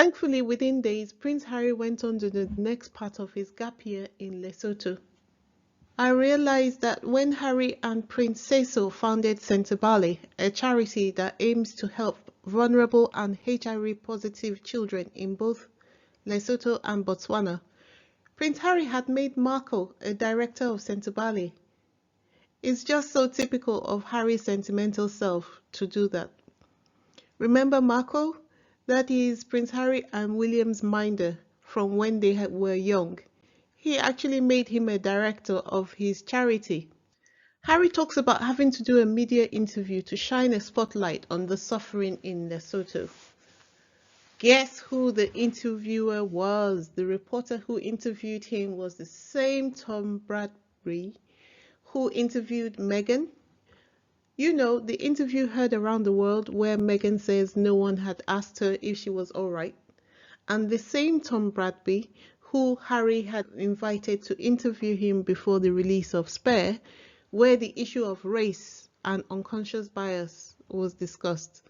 Thankfully, within days, Prince Harry went on to the next part of his gap year in Lesotho. I realized that when Harry and Prince Cecil founded Sentebale, a charity that aims to help vulnerable and HIV-positive children in both Lesotho and Botswana, Prince Harry had made Marco a director of Sentebale. It's just so typical of Harry's sentimental self to do that. Remember Marco? That is Prince Harry and William's minder from when they were young. He actually made him a director of his charity. Harry talks about having to do a media interview to shine a spotlight on the suffering in Lesotho. Guess who the interviewer was? The reporter who interviewed him was the same Tom Bradbury who interviewed Meghan. You know, the interview heard around the world where Meghan says no one had asked her if she was all right. And the same Tom Bradbury who Harry had invited to interview him before the release of Spare, where the issue of race and unconscious bias was discussed.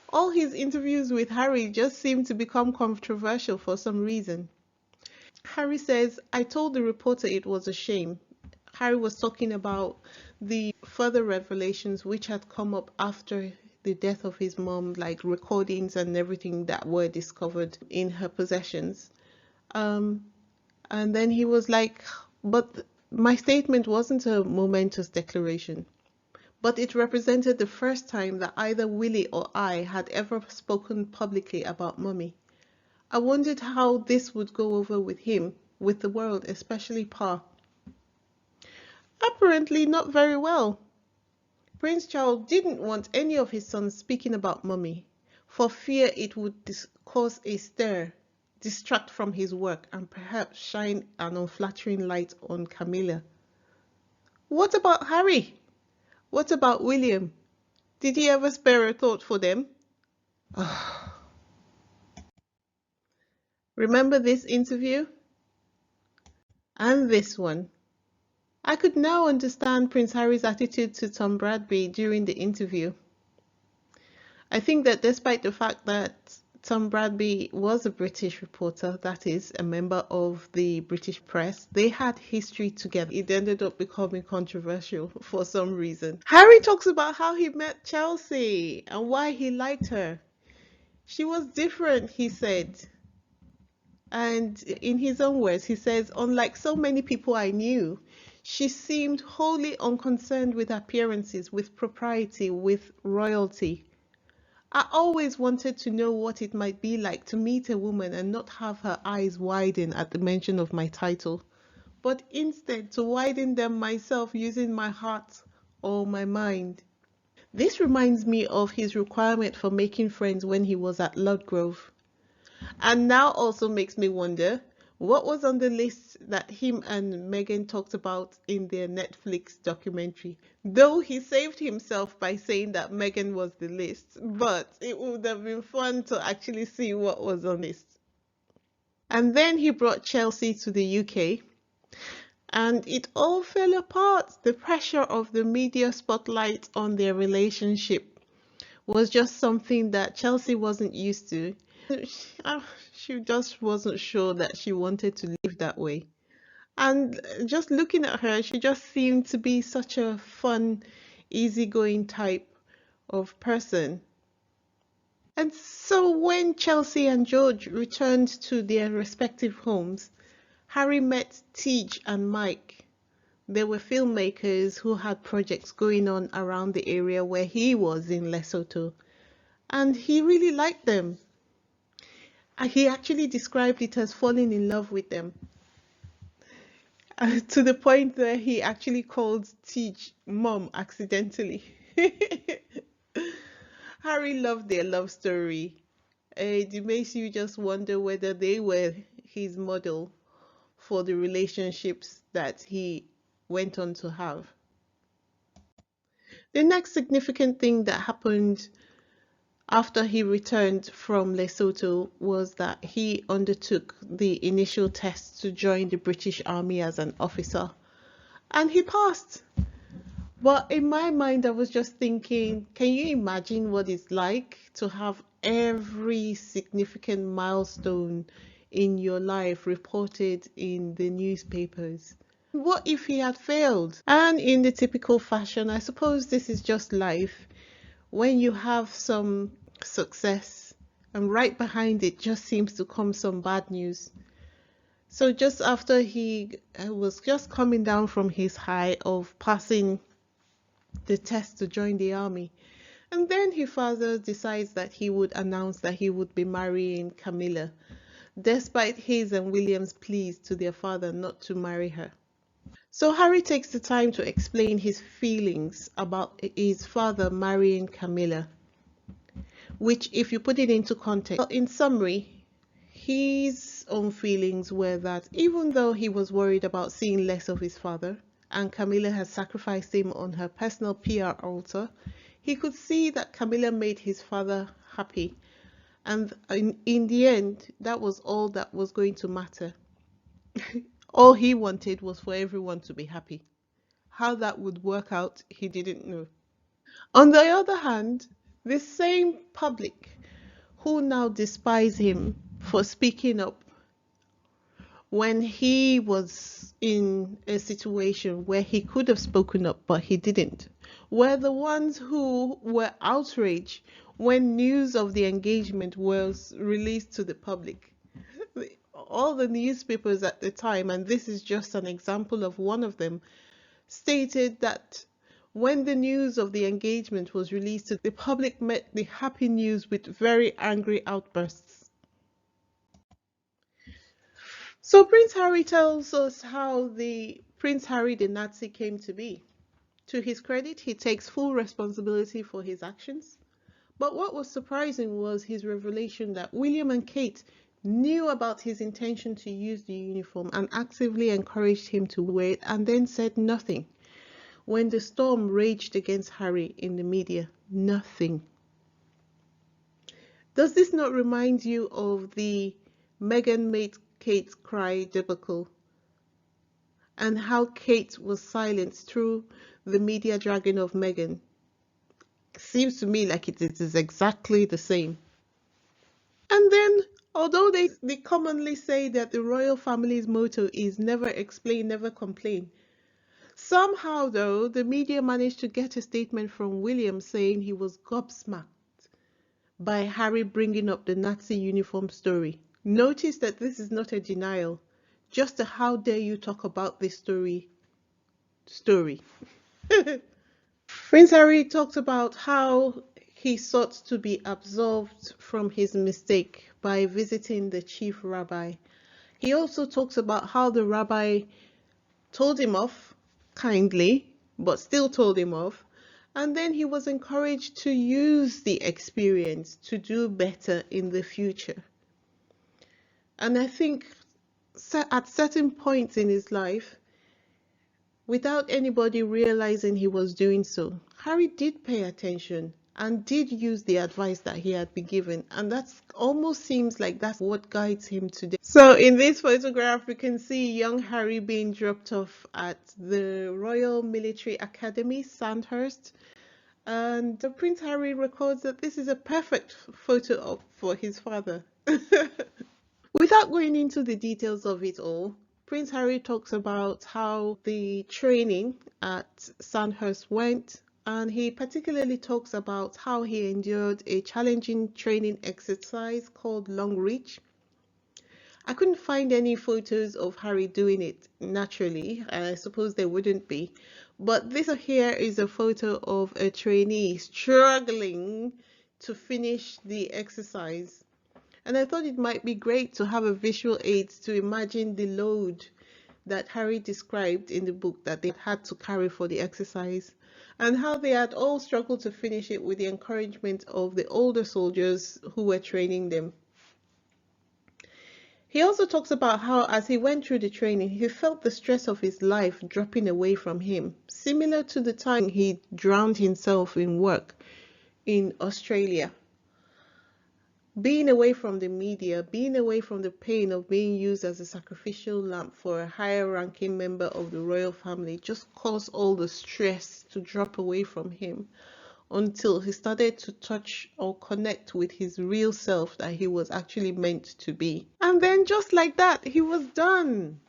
All his interviews with Harry just seemed to become controversial for some reason. Harry says, I told the reporter it was a shame. Harry was talking about the further revelations which had come up after the death of his mom, like recordings and everything that were discovered in her possessions. And then he was like, but my statement wasn't a momentous declaration, but it represented the first time that either Willie or I had ever spoken publicly about Mummy. I wondered how this would go over with him, with the world, especially Pa. Apparently not very well. Prince Charles didn't want any of his sons speaking about Mummy, for fear it would cause a stir, distract from his work, and perhaps shine an unflattering light on Camilla. What about Harry? What about William? Did he ever spare a thought for them? Remember this interview? And this one. I could now understand Prince Harry's attitude to Tom Bradbury during the interview. I think that despite the fact that Tom Bradbury was a British reporter, that is, a member of the British press, they had history together. It ended up becoming controversial for some reason. Harry talks about how he met Chelsy and why he liked her. She was different, he said. And in his own words, he says, unlike so many people I knew, she seemed wholly unconcerned with appearances, with propriety, with royalty. I always wanted to know what it might be like to meet a woman and not have her eyes widen at the mention of my title, but instead to widen them myself using my heart or my mind. This reminds me of his requirement for making friends when he was at Ludgrove. And now also makes me wonder, what was on the list that him and Meghan talked about in their Netflix documentary? Though he saved himself by saying that Meghan was the list, but it would have been fun to actually see what was on the list. And then he brought Chelsy to the UK, and it all fell apart. The pressure of the media spotlight on their relationship was just something that Chelsy wasn't used to. She just wasn't sure that she wanted to live that way. And just looking at her, she just seemed to be such a fun, easygoing type of person. And so when Chelsy and George returned to their respective homes, Harry met Tej and Mike. They were filmmakers who had projects going on around the area where he was in Lesotho. And he really liked them. He actually described it as falling in love with them. To the point where he actually called Tej Mom accidentally. Harry loved their love story. It makes you just wonder whether they were his model for the relationships that he went on to have. The next significant thing that happened after he returned from Lesotho was that he undertook the initial test to join the British Army as an officer, and he passed. But in my mind, I was just thinking, can you imagine what it's like to have every significant milestone in your life reported in the newspapers. What if he had failed? And in the typical fashion, I suppose this is just life. When you have some success and right behind it just seems to come some bad news. So just after he was just coming down from his high of passing the test to join the army, and then his father decides that he would announce that he would be marrying Camilla, despite his and William's pleas to their father not to marry her. So Harry takes the time to explain his feelings about his father marrying Camilla, which, if you put it into context, well, in summary, his own feelings were that even though he was worried about seeing less of his father, and Camilla had sacrificed him on her personal PR altar, he could see that Camilla made his father happy. And in the end, that was all that was going to matter. All he wanted was for everyone to be happy. How that would work out, he didn't know. On the other hand, the same public who now despise him for speaking up when he was in a situation where he could have spoken up but he didn't, were the ones who were outraged when news of the engagement was released to the public. All the newspapers at the time, and this is just an example of one of them, stated that when the news of the engagement was released, the public met the happy news with very angry outbursts. So Prince Harry tells us how the Prince Harry the Nazi came to be. To his credit, he takes full responsibility for his actions. But what was surprising was his revelation that William and Kate knew about his intention to use the uniform and actively encouraged him to wear it, and then said nothing. When the storm raged against Harry in the media, nothing. Does this not remind you of the Meghan made Kate cry debacle, and how Kate was silenced through the media dragging of Meghan? Seems to me like it is exactly the same. And then, although they commonly say that the royal family's motto is never explain, never complain, somehow, though, the media managed to get a statement from William saying he was gobsmacked by Harry bringing up the Nazi uniform story. Notice that this is not a denial, just a how dare you talk about this story. Prince Harry talked about how he sought to be absolved from his mistake by visiting the chief rabbi. He also talks about how the rabbi told him off kindly, but still told him off. And then he was encouraged to use the experience to do better in the future. And I think at certain points in his life, without anybody realizing he was doing so, Harry did pay attention and did use the advice that he had been given. And that almost seems like that's what guides him today. So in this photograph, we can see young Harry being dropped off at the Royal Military Academy, Sandhurst. And Prince Harry records that this is a perfect photo for his father. Without going into the details of it all, Prince Harry talks about how the training at Sandhurst went, and he particularly talks about how he endured a challenging training exercise called Long Reach. I couldn't find any photos of Harry doing it naturally, and I suppose there wouldn't be. But this here is a photo of a trainee struggling to finish the exercise. And I thought it might be great to have a visual aid to imagine the load that Harry described in the book that they had to carry for the exercise, and how they had all struggled to finish it with the encouragement of the older soldiers who were training them. He also talks about how as he went through the training, he felt the stress of his life dropping away from him, similar to the time he drowned himself in work in Australia. Being away from the media, being away from the pain of being used as a sacrificial lamb for a higher ranking member of the royal family just caused all the stress to drop away from him. until he started to touch or connect with his real self that he was actually meant to be. And then just like that, he was done.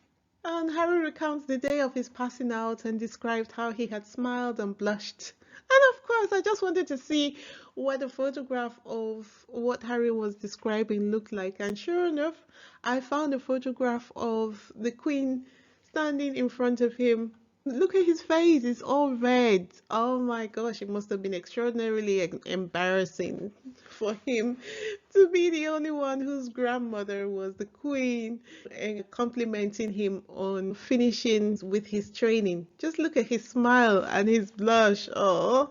And Harry recounts the day of his passing out and described how he had smiled and blushed. And of course, I just wanted to see what the photograph of what Harry was describing looked like. And sure enough, I found a photograph of the Queen standing in front of him. Look at his face, it's all red. Oh my gosh, it must have been extraordinarily embarrassing for him to be the only one whose grandmother was the Queen and complimenting him on finishing with his training. Just look at his smile and his blush. Oh.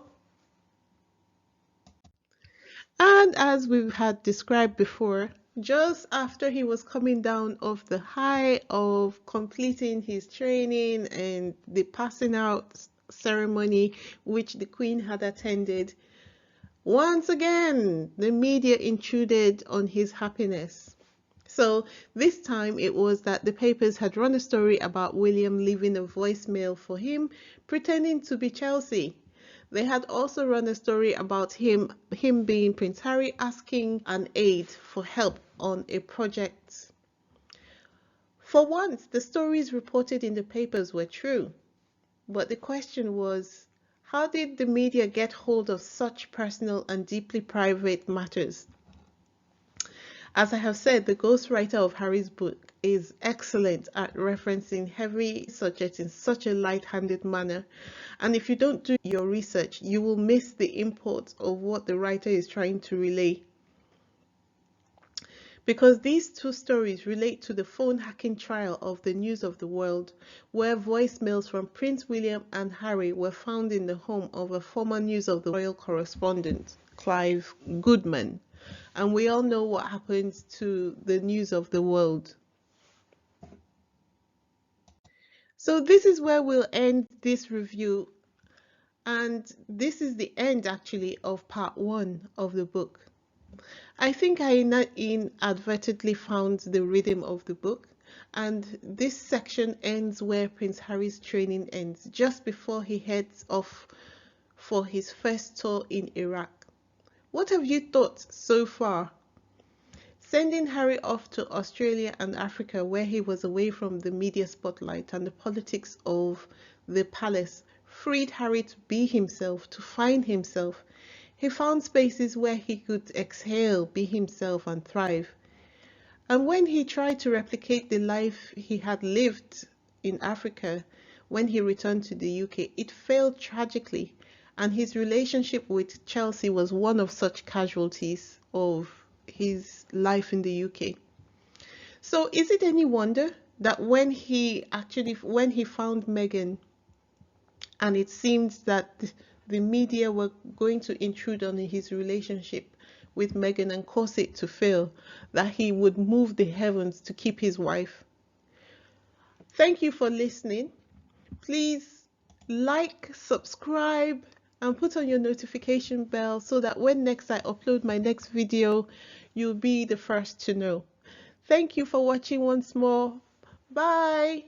And as we had described before, just after he was coming down off the high of completing his training and the passing out ceremony which the Queen had attended, once again the media intruded on his happiness. So this time it was that the papers had run a story about William leaving a voicemail for him pretending to be Chelsy. They had also run a story about him being Prince Harry asking an aide for help on a project. For once, the stories reported in the papers were true. But the question was, how did the media get hold of such personal and deeply private matters? As I have said, the ghostwriter of Harry's book is excellent at referencing heavy subjects in such a light-handed manner. And if you don't do your research, you will miss the import of what the writer is trying to relay. Because these two stories relate to the phone hacking trial of the News of the World, where voicemails from Prince William and Harry were found in the home of a former News of the World correspondent, Clive Goodman. And we all know what happened to the News of the World. So this is where we'll end this review. And this is the end actually of part 1 of the book. I think I inadvertently found the rhythm of the book, and this section ends where Prince Harry's training ends, just before he heads off for his first tour in Iraq. What have you thought so far? Sending Harry off to Australia and Africa, where he was away from the media spotlight and the politics of the palace, freed Harry to be himself, to find himself. He found spaces where he could exhale, be himself, and thrive. And when he tried to replicate the life he had lived in Africa when he returned to the UK, it failed tragically, and his relationship with Chelsy was one of such casualties of his life in the UK. So is it any wonder that when he found Meghan, and it seemed that the media were going to intrude on his relationship with Meghan and cause it to fail, that he would move the heavens to keep his wife? Thank you for listening. Please like, subscribe, and put on your notification bell so that when next I upload my next video, you'll be the first to know. Thank you for watching once more. Bye.